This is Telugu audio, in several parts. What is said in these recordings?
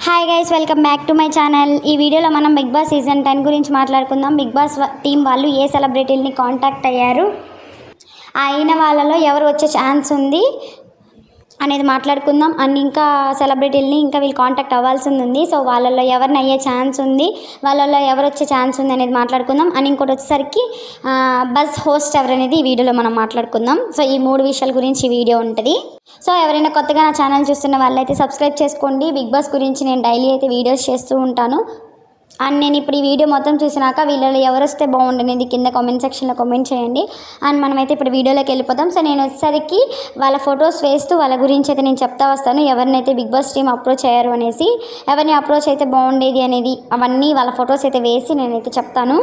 Hi guys, welcome back to my channel. ఈ వీడియోలో మనం బిగ్ బాస్ సీజన్ 10 గురించి మాట్లాడుకుందాం. బిగ్ బాస్ టీం వాళ్ళు ఏ సెలబ్రిటీలని కాంటాక్ట్ అయ్యారు, అయిన వాళ్ళలో ఎవరు వచ్చే ఛాన్స్ ఉంది అనేది మాట్లాడుకుందాం. అండ్ ఇంకా సెలబ్రిటీలని ఇంకా వీళ్ళు కాంటాక్ట్ అవ్వాల్సింది ఉంది. సో వాళ్ళల్లో ఎవరిని అయ్యే ఛాన్స్ ఉంది, వాళ్ళల్లో ఎవరు వచ్చే ఛాన్స్ ఉంది అనేది మాట్లాడుకుందాం. అండ్ ఇంకోటి వచ్చేసరికి బస్ హోస్ట్ ఎవరనేది ఈ వీడియోలో మనం మాట్లాడుకుందాం. సో ఈ మూడు విషయాల గురించి ఈ వీడియో ఉంటుంది. సో ఎవరైనా కొత్తగా నా ఛానల్ చూస్తున్న వాళ్ళైతే సబ్స్క్రైబ్ చేసుకోండి. బిగ్ బాస్ గురించి నేను డైలీ అయితే వీడియోస్ చేస్తూ ఉంటాను. అండ్ నేను ఇప్పుడు ఈ వీడియో మొత్తం చూసినాక వీళ్ళలో ఎవరు వస్తే బాగుండనేది కింద కామెంట్ సెక్షన్లో కామెంట్ చేయండి. అండ్ మనమైతే ఇప్పుడు వీడియోలోకి వెళ్ళిపోతాం. సో నేను వచ్చేసరికి వాళ్ళ ఫొటోస్ వేస్తూ వాళ్ళ గురించి అయితే నేను చెప్తా వస్తాను. ఎవరినైతే బిగ్ బాస్ టీమ్ అప్రోచ్ అయ్యారు అనేసి, ఎవరిని అప్రోచ్ అయితే బాగుండేది అనేది అవన్నీ వాళ్ళ ఫొటోస్ అయితే వేసి నేనైతే చెప్తాను.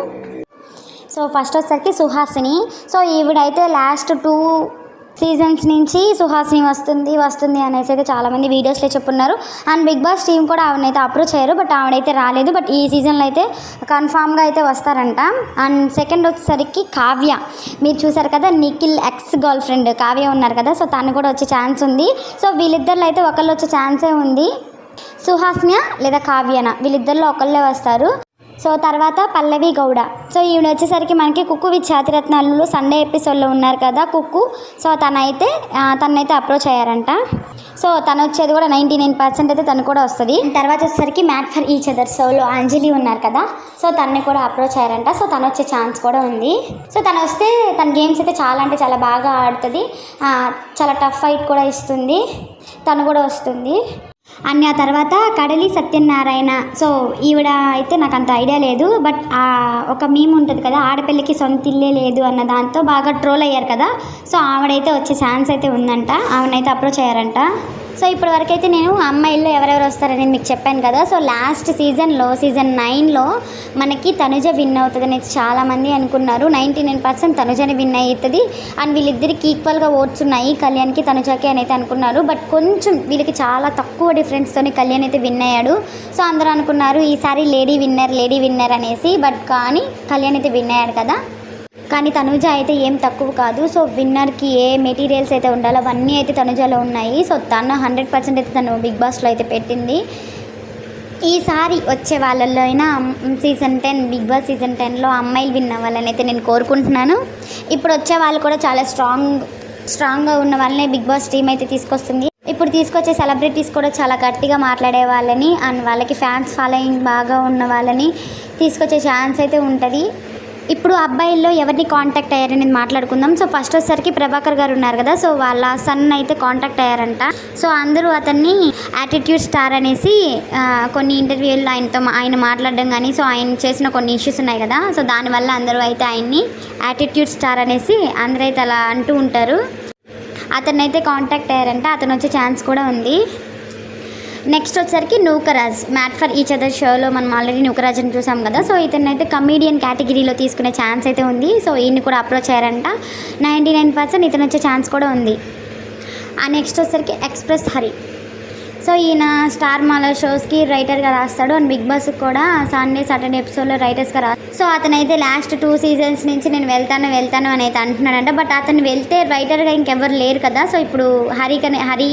సో ఫస్ట్ వచ్చేసరికి సుహాసిని. సో ఈవిడైతే లాస్ట్ 2 సీజన్స్ నుంచి సుహాసిని వస్తుంది అనేసి అయితే చాలామంది వీడియోస్లో చెప్పున్నారు. అండ్ బిగ్ బాస్ టీం కూడా ఆవిడనైతే అప్రోచ్ అయ్యారు, బట్ ఆవిడైతే రాలేదు. బట్ ఈ సీజన్లో అయితే కన్ఫామ్గా అయితే వస్తారంట. అండ్ సెకండ్ వచ్చేసరికి కావ్య. మీరు చూసారు కదా, Nikhil ex girl friend Kavya ఉన్నారు కదా, సో తను కూడా వచ్చే ఛాన్స్ ఉంది. సో వీళ్ళిద్దరిలో అయితే ఒకళ్ళు వచ్చే ఛాన్సే ఉంది. సుహాసిని లేదా కావ్యన, వీళ్ళిద్దరిలో ఒకళ్ళే వస్తారు. సో తర్వాత పల్లవి గౌడ. సో ఈవిడ వచ్చేసరికి మనకి కుక్కు విత్ ఛాతిరత్నాలు సండే ఎపిసోడ్లో ఉన్నారు కదా కుక్కు. సో తనైతే అప్రోచ్ అయ్యారంట. సో తను వచ్చేది కూడా 99% అయితే తను కూడా వస్తుంది. తర్వాత వచ్చేసరికి మ్యాట్ ఫర్ ఈచ్ అదర్ షోలో అంజలి ఉన్నారు కదా, సో తనని కూడా అప్రోచ్ అయ్యారంట. సో తను వచ్చే ఛాన్స్ కూడా ఉంది. సో తను వస్తే తన గేమ్స్ అయితే చాలా అంటే చాలా బాగా ఆడుతుంది, చాలా టఫ్ ఫైట్ కూడా ఇస్తుంది, తను కూడా వస్తుంది. అండ్ ఆ తర్వాత కడలి సత్యనారాయణ. సో ఈవిడ అయితే నాకు అంత ఐడియా లేదు, బట్ ఒక మీమ్ ఉంటుంది కదా, ఆడపిల్లకి సొంత ఇల్లే లేదు అన్న దాంతో బాగా ట్రోల్ అయ్యారు కదా. సో ఆవిడైతే వచ్చే ఛాన్స్ అయితే ఉందంట, ఆవిడనైతే అప్రోచ్ అయ్యారంట. సో ఇప్పటి వరకు అయితే నేను అమ్మాయిల్లో ఎవరెవరు వస్తారని మీకు చెప్పాను కదా. సో లాస్ట్ సీజన్ 9లో మనకి తనుజ విన్ అవుతుందని చాలామంది అనుకున్నారు. 99% తనుజని విన్ అవుతుంది. అండ్ వీళ్ళిద్దరికి ఈక్వల్గా ఓట్స్ ఉన్నాయి, కళ్యాణ్కి తనుజకి అని అయితే అనుకున్నారు. బట్ కొంచెం వీళ్ళకి చాలా తక్కువ డిఫరెన్స్తోనే కళ్యాణ్ అయితే విన్ అయ్యాడు. సో అందరూ అనుకున్నారు ఈసారి లేడీ విన్నర్ అనేసి. బట్ కానీ కళ్యాణ్ అయితే విన్ అయ్యాడు కదా. కానీ తనుజ అయితే ఏం తక్కువ కాదు. సో విన్నర్కి ఏ మెటీరియల్స్ అయితే ఉండాలో అవన్నీ అయితే తనుజలో ఉన్నాయి. సో తను 100% అయితే తను బిగ్ బాస్లో అయితే పెట్టింది. ఈసారి వచ్చే వాళ్ళల్లో అయినా బిగ్ బాస్ సీజన్ 10లో అమ్మాయిలు విన్ అవ్వాలని అయితే నేను కోరుకుంటున్నాను. ఇప్పుడు వచ్చే వాళ్ళు కూడా చాలా స్ట్రాంగ్గా ఉన్న వాళ్ళనే బిగ్ బాస్ టీం అయితే తీసుకొస్తుంది. ఇప్పుడు తీసుకొచ్చే సెలబ్రిటీస్ కూడా చాలా గట్టిగా మాట్లాడే వాళ్ళని అండ్ వాళ్ళకి ఫ్యాన్స్ ఫాలోయింగ్ బాగా ఉన్న వాళ్ళని తీసుకొచ్చే ఛాన్స్ అయితే ఉంటుంది. ఇప్పుడు అబ్బాయిల్లో ఎవరిని కాంటాక్ట్ అయ్యారని మాట్లాడుకుందాం. సో ఫస్ట్ వచ్చేసరికి ప్రభాకర్ గారు ఉన్నారు కదా, సో వాళ్ళ సన్ అయితే కాంటాక్ట్ అయ్యారంట. సో అందరూ అతన్ని యాటిట్యూడ్ స్టార్ అనేసి కొన్ని ఇంటర్వ్యూల్లో ఆయన మాట్లాడడం కానీ, సో ఆయన చేసిన కొన్ని ఇష్యూస్ ఉన్నాయి కదా, సో దానివల్ల అందరూ అయితే ఆయన్ని యాటిట్యూడ్ స్టార్ అనేసి అందరూ అయితే అలా అంటూ ఉంటారు. అతన్ని అయితే కాంటాక్ట్ అయ్యారంట, అతను వచ్చే ఛాన్స్ కూడా ఉంది. నెక్స్ట్ వచ్చేసరికి Nookaraj. Made for each other షోలో మనం ఆల్రెడీ నూకరాజ్ని చూసాం కదా. సో ఇతను అయితే కమీడియన్ కేటగిరీలో తీసుకునే ఛాన్స్ అయితే ఉంది. సో ఈయన్ని కూడా అప్రోచ్ అయ్యారంట. 99% ఇతను వచ్చే ఛాన్స్ కూడా ఉంది. నెక్స్ట్ వచ్చేసరికి ఎక్స్ప్రెస్ హరి. సో ఈయన స్టార్ మాల షోస్కి రైటర్గా రాస్తాడు అండ్ బిగ్ బాస్కి కూడా సాటర్డే ఎపిసోడ్లో రైటర్స్గా రాస్తాడు. సో అతనైతే లాస్ట్ 2 సీజన్స్ నుంచి నేను వెళ్తాను అని అయితే అంటున్నాడంట. బట్ అతను వెళ్తే రైటర్గా ఇంకెవరు లేరు కదా. సో ఇప్పుడు హరి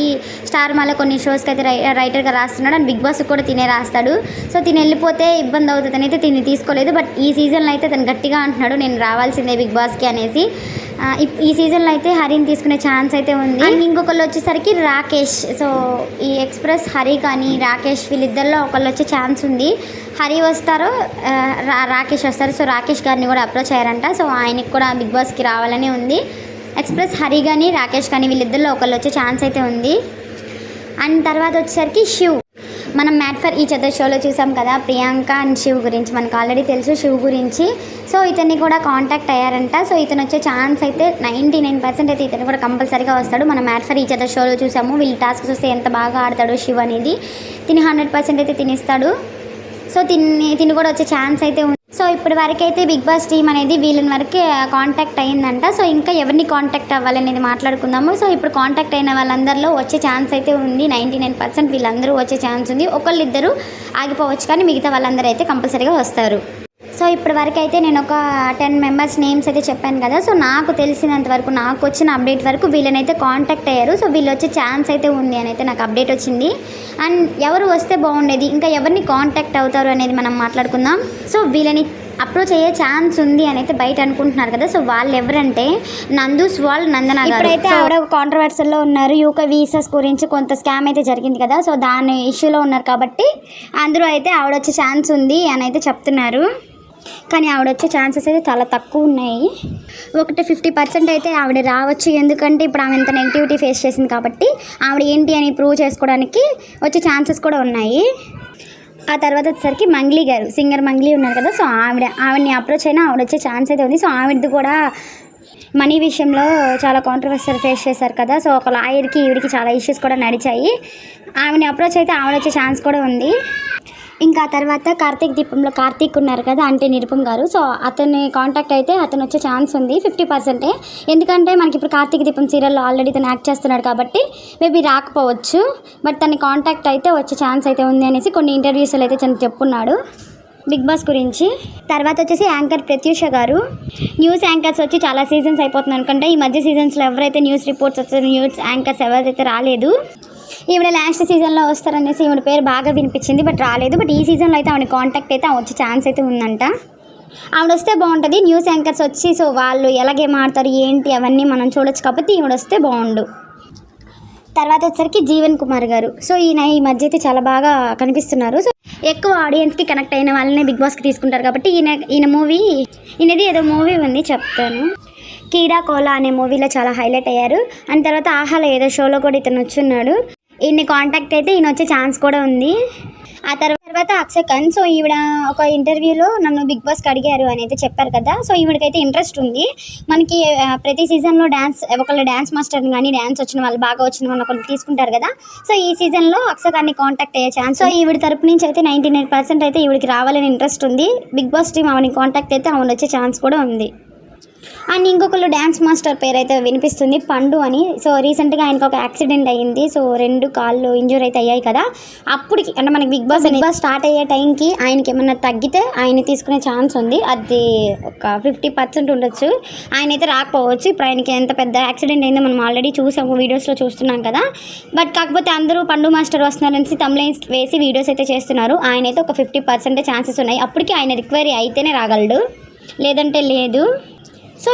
స్టార్ మాల కొన్ని షోస్కి అయితే రైటర్గా రాస్తున్నాడు అండ్ బిగ్ బాస్కి కూడా తినే రాస్తాడు. సో తిని వెళ్ళిపోతే ఇబ్బంది అవుతుంది అయితే తిని తీసుకోలేదు. బట్ ఈ సీజన్లో అయితే తను గట్టిగా అంటున్నాడు నేను రావాల్సిందే బిగ్ బాస్కి అనేసి. ఈ సీజన్లో అయితే హరిని తీసుకునే ఛాన్స్ అయితే ఉంది. అండ్ ఇంకొకళ్ళు వచ్చేసరికి రాకేష్. సో ఈ ఎక్స్ప్రెస్ హరి కానీ రాకేష్ వీళ్ళిద్దరిలో ఒకళ్ళు వచ్చే ఛాన్స్ ఉంది. హరి వస్తారు, రాకేష్ వస్తారు. సో రాకేష్ గారిని కూడా అప్రోచ్ అయ్యారంట. సో ఆయనకి కూడా బిగ్ బాస్కి రావాలని ఉంది. ఎక్స్ప్రెస్ హరి కానీ రాకేష్ కానీ వీళ్ళిద్దరిలో ఒకళ్ళు వచ్చే ఛాన్స్ అయితే ఉంది. అండ్ తర్వాత వచ్చేసరికి శివ్. మనం మ్యాట్ ఫర్ ఈచ్ అదర్ షోలో చూసాం కదా, ప్రియాంక అండ్ శివ్ గురించి మనకు ఆల్రెడీ తెలుసు శివ్ గురించి. సో ఇతన్ని కూడా కాంటాక్ట్ అయ్యారంట. సో ఇతను వచ్చే ఛాన్స్ అయితే 99% అయితే ఇతను కూడా కంపల్సరీగా వస్తాడు. మనం మ్యాట్ ఫర్ ఈచ్ అదర్ షోలో చూసాము, వీళ్ళు టాస్క్ చూస్తే ఎంత బాగా ఆడతాడు శివ్ అనేది. తిని 100% అయితే తినిస్తాడు. సో తిని కూడా వచ్చే ఛాన్స్ అయితే ఉంది. సో ఇప్పటి వరకు అయితే బిగ్ బాస్ టీం అనేది వీళ్ళని వరకే కాంటాక్ట్ అయ్యిందంట. సో ఇంకా ఎవరిని కాంటాక్ట్ అవ్వాలనేది మాట్లాడుకుందాము. సో ఇప్పుడు కాంటాక్ట్ అయిన వాళ్ళందరిలో వచ్చే ఛాన్స్ అయితే ఉంది. 99% వీళ్ళందరూ వచ్చే ఛాన్స్ ఉంది. ఒకళ్ళిద్దరు ఆగిపోవచ్చు కానీ మిగతా వాళ్ళందరూ అయితే కంపల్సరీగా వస్తారు. సో ఇప్పటి వరకు అయితే నేను ఒక 10 మెంబర్స్ నేమ్స్ అయితే చెప్పాను కదా. సో నాకు తెలిసినంత వరకు, నాకు వచ్చిన అప్డేట్ వరకు వీళ్ళనైతే కాంటాక్ట్ అయ్యారు. సో వీళ్ళు వచ్చే ఛాన్స్ అయితే ఉంది అని అయితే నాకు అప్డేట్ వచ్చింది. అండ్ ఎవరు వస్తే బాగుండేది, ఇంకా ఎవరిని కాంటాక్ట్ అవుతారు అనేది మనం మాట్లాడుకుందాం. సో వీళ్ళని అప్రోచ్ అయ్యే ఛాన్స్ ఉంది అని అయితే బయట అనుకుంటున్నారు కదా. సో వాళ్ళు ఎవరంటే నందు స్వాల్ నందన గారు. ఇప్పుడైతే ఆవిడ కాంట్రవర్సీలో ఉన్నారు. యూకే వీసాస్ గురించి కొంత స్కామ్ అయితే జరిగింది కదా. సో దాని ఇష్యూలో ఉన్నారు కాబట్టి అందరూ అయితే ఆవిడ వచ్చే ఛాన్స్ ఉంది అని అయితే చెప్తున్నారు. కానీ ఆవిడ వచ్చే ఛాన్సెస్ అయితే చాలా తక్కువ ఉన్నాయి. 50% అయితే ఆవిడ రావచ్చు. ఎందుకంటే ఇప్పుడు ఆమె ఎంత నెగిటివిటీ ఫేస్ చేసింది కాబట్టి ఆవిడ ఏంటి అని ప్రూవ్ చేసుకోవడానికి వచ్చే ఛాన్సెస్ కూడా ఉన్నాయి. ఆ తర్వాత వచ్చేసరికి మంగ్లీ గారు, సింగర్ మంగ్లీ ఉన్నారు కదా. సో ఆవిడని అప్రోచ్ అయినా ఆవిడ వచ్చే ఛాన్స్ అయితే ఉంది. సో ఆవిడది కూడా మనీ విషయంలో చాలా కాంట్రవర్సీ ఫేస్ చేశారు కదా. సో ఒక లాయర్కి ఈవిడికి చాలా ఇష్యూస్ కూడా నడిచాయి. ఆవిడని అప్రోచ్ అయితే ఆవిడ వచ్చే ఛాన్స్ కూడా ఉంది. ఇంకా తర్వాత కార్తీక్ దీపంలో కార్తీక్ ఉన్నారు కదా, అంటే నిరుపమ్ గారు. సో అతన్ని కాంటాక్ట్ అయితే అతను వచ్చే ఛాన్స్ ఉంది 50%. ఎందుకంటే మనకి ఇప్పుడు కార్తీక్ దీపం సీరియల్లో ఆల్రెడీ తను యాక్ట్ చేస్తున్నాడు కాబట్టి మేబీ రాకపోవచ్చు. బట్ తన కాంటాక్ట్ అయితే వచ్చే ఛాన్స్ అయితే ఉంది అనేసి కొన్ని ఇంటర్వ్యూస్లో అయితే తను చెప్పున్నాడు బిగ్ బాస్ గురించి. తర్వాత వచ్చేసి యాంకర్ ప్రత్యూష గారు. న్యూస్ యాంకర్స్ వచ్చి చాలా సీజన్స్ అయిపోతుంది అనుకుంటే ఈ మధ్య సీజన్స్లో ఎవరైతే న్యూస్ రిపోర్ట్స్ వచ్చే న్యూస్ యాంకర్స్ ఎవరైతే రాలేదు. ఈవిడ లాస్ట్ సీజన్లో వస్తారనేసి ఈవిడ పేరు బాగా వినిపించింది, బట్ రాలేదు. బట్ ఈ సీజన్లో అయితే ఆవిడ కాంటాక్ట్ అయితే వచ్చే ఛాన్స్ అయితే ఉందంట. ఆవిడ వస్తే బాగుంటుంది. న్యూస్ యాంకర్స్ వచ్చి సో వాళ్ళు ఎలాగే మాడతారు ఏంటి అవన్నీ మనం చూడొచ్చు కాబట్టి ఈవిడ వస్తే బాగుండు. తర్వాత వచ్చేసరికి జీవన్ కుమార్ గారు. సో ఈయన ఈ మధ్య అయితే చాలా బాగా కనిపిస్తున్నారు. సో ఎక్కువ ఆడియన్స్కి కనెక్ట్ అయిన వాళ్ళనే బిగ్ బాస్కి తీసుకుంటారు కాబట్టి ఈయనది ఏదో మూవీ ఉంది చెప్తాను. కీడా కోలా అనే మూవీలో చాలా హైలైట్ అయ్యారు. అండ్ తర్వాత ఆహాలో ఏదో షోలో కూడా ఇతను వచ్చున్నాడు. ఈయన్ని కాంటాక్ట్ అయితే ఈయన వచ్చే ఛాన్స్ కూడా ఉంది. ఆ తర్వాత అక్షకన్. సో ఈవిడ ఒక ఇంటర్వ్యూలో నన్ను బిగ్ బాస్కి అడిగారు అని అయితే చెప్పారు కదా. సో ఈవిడకైతే ఇంట్రెస్ట్ ఉంది. మనకి ప్రతి సీజన్లో ఒకళ్ళు డ్యాన్స్ మాస్టర్ని కానీ డ్యాన్స్ వచ్చిన వాళ్ళు బాగా వచ్చిన వాళ్ళు ఒకళ్ళు తీసుకుంటారు కదా. సో ఈ సీజన్లో అక్షకాన్ని కాంటాక్ట్ అయ్యే ఛాన్స్. సో ఈవిడ తరపు నుంచి అయితే 99% అయితే ఈవిడికి రావాలని ఇంట్రెస్ట్ ఉంది. బిగ్ బాస్ టీం ఆవిడని కాంటాక్ట్ అయితే ఆవిడ వచ్చే ఛాన్స్ కూడా ఉంది. అండ్ ఇంకొకళ్ళు డ్యాన్స్ మాస్టర్ పేరు అయితే వినిపిస్తుంది, పండు అని. సో రీసెంట్గా ఆయనకు ఒక యాక్సిడెంట్ అయ్యింది. సో 2 కాళ్ళు ఇంజూర్ అయితే అయ్యాయి కదా. అప్పటికి అంటే మనకి బిగ్ బాస్ స్టార్ట్ అయ్యే టైంకి ఆయనకి ఏమన్నా తగ్గితే ఆయన తీసుకునే ఛాన్స్ ఉంది. అది ఒక 50% ఉండొచ్చు. ఆయన అయితే రాకపోవచ్చు. ఇప్పుడు ఆయనకి ఎంత పెద్ద యాక్సిడెంట్ అయిందో మనం ఆల్రెడీ చూసాము, వీడియోస్లో చూస్తున్నాం కదా. బట్ కాకపోతే అందరూ పండు మాస్టర్ వస్తున్నారనేసి తమ్లైన్స్ వేసి వీడియోస్ అయితే చేస్తున్నారు. ఆయన అయితే ఒక 50% ఛాన్సెస్ ఉన్నాయి. అప్పటికి ఆయన రిక్వైరీ అయితేనే రాగలడు, లేదంటే లేదు. సో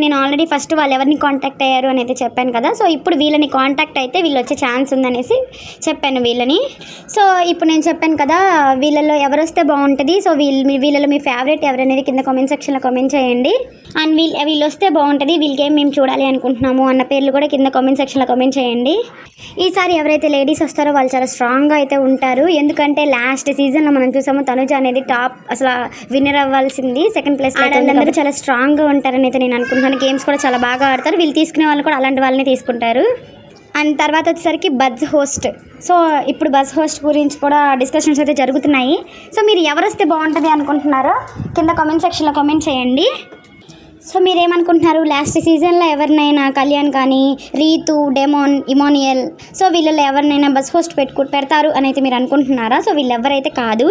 నేను ఆల్రెడీ ఫస్ట్ వాళ్ళు ఎవరిని కాంటాక్ట్ అయ్యారు అని అయితే చెప్పాను కదా. సో ఇప్పుడు వీళ్ళని కాంటాక్ట్ అయితే వీళ్ళు వచ్చే ఛాన్స్ ఉందనేసి చెప్పాను వీళ్ళని. సో ఇప్పుడు నేను చెప్పాను కదా వీళ్ళలో ఎవరు వస్తే బాగుంటుంది. సో వీళ్ళలో మీ ఫేవరెట్ ఎవరనేది కింద కామెంట్ సెక్షన్లో కామెంట్ చేయండి. అండ్ వీళ్ళు వస్తే బాగుంటుంది, వీళ్ళకేం మేము చూడాలి అనుకుంటున్నాము అన్న పేర్లు కూడా కింద కామెంట్ సెక్షన్లో కామెంట్ చేయండి. ఈసారి ఎవరైతే లేడీస్ వస్తారో వాళ్ళు చాలా స్ట్రాంగ్గా అయితే ఉంటారు. ఎందుకంటే లాస్ట్ సీజన్లో మనం చూసాము తనుజ అనేది టాప్ అసలు విన్నర్ అవ్వాల్సింది, సెకండ్ ప్లేస్లో. వాళ్ళందరూ చాలా స్ట్రాంగ్గా ఉంటారని అయితే నేను అనుకుంటున్నాను. గేమ్స్ కూడా చాలా బాగా ఆడతారు. వీళ్ళు తీసుకునే వాళ్ళు కూడా అలాంటి వాళ్ళని తీసుకుంటారు. అండ్ తర్వాత వచ్చేసరికి బజ్ హోస్ట్. సో ఇప్పుడు బజ్ హోస్ట్ గురించి కూడా డిస్కషన్స్ అయితే జరుగుతున్నాయి. సో మీరు ఎవరు వస్తే బాగుంటుంది అనుకుంటున్నారో కింద కామెంట్ సెక్షన్లో కామెంట్ చేయండి. సో మీరేమనుకుంటున్నారు? లాస్ట్ సీజన్లో ఎవరినైనా కళ్యాణ్ కానీ, రీతు, డెమోన్, ఇమోనియల్, సో వీళ్ళలో ఎవరినైనా బస్ హోస్ట్ పెడతారు అని అయితే మీరు అనుకుంటున్నారా? సో వీళ్ళు ఎవరైతే కాదు,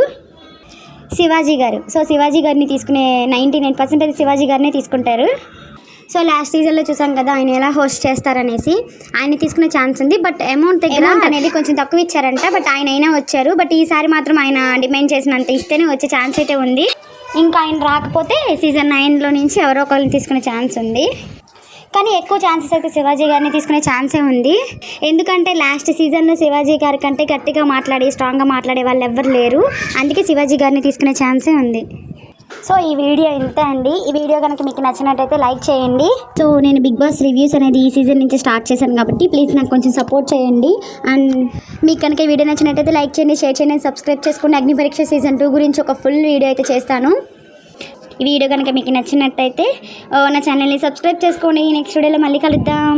శివాజీ గారు. సో శివాజీ గారిని తీసుకునే 99% అయితే శివాజీ గారినే తీసుకుంటారు. సో లాస్ట్ సీజన్లో చూసాం కదా ఆయన ఎలా హోస్ట్ చేస్తారనేసి, ఆయన తీసుకునే ఛాన్స్ ఉంది. బట్ అమౌంట్ అనేది కొంచెం తక్కువ ఇచ్చారంట. బట్ ఆయన అయినా వచ్చారు. బట్ ఈసారి మాత్రం ఆయన డిమాండ్ చేసినంత ఇస్తేనే వచ్చే ఛాన్స్ అయితే ఉంది. ఇంకా ఆయన రాకపోతే సీజన్ 9లో నుంచి ఎవరో ఒకరిని తీసుకునే ఛాన్స్ ఉంది. కానీ ఎక్కువ ఛాన్సెస్ అయితే శివాజీ గారిని తీసుకునే ఛాన్సే ఉంది. ఎందుకంటే లాస్ట్ సీజన్లో శివాజీ గారి కంటే గట్టిగా స్ట్రాంగ్గా మాట్లాడే వాళ్ళు ఎవ్వరు లేరు. అందుకే శివాజీ గారిని తీసుకునే ఛాన్సే ఉంది. సో ఈ వీడియో ఇంతే అండి. ఈ వీడియో కనుక మీకు నచ్చినట్టయితే లైక్ చేయండి. సో నేను బిగ్ బాస్ రివ్యూస్ అనేది ఈ సీజన్ నుంచి స్టార్ట్ చేశాను కాబట్టి ప్లీజ్ నాకు కొంచెం సపోర్ట్ చేయండి. అండ్ మీకు కనుక ఈ వీడియో నచ్చినట్టయితే లైక్ చేయండి, షేర్ చేయండి, సబ్స్క్రైబ్ చేసుకోండి. అగ్ని పరీక్ష సీజన్ 2 గురించి ఒక ఫుల్ వీడియో అయితే చేస్తాను. ఈ వీడియో కనుక మీకు నచ్చినట్టయితే నా ఛానల్ని సబ్స్క్రైబ్ చేసుకోండి. నెక్స్ట్ వీడియోలో మళ్ళీ కలుద్దాం.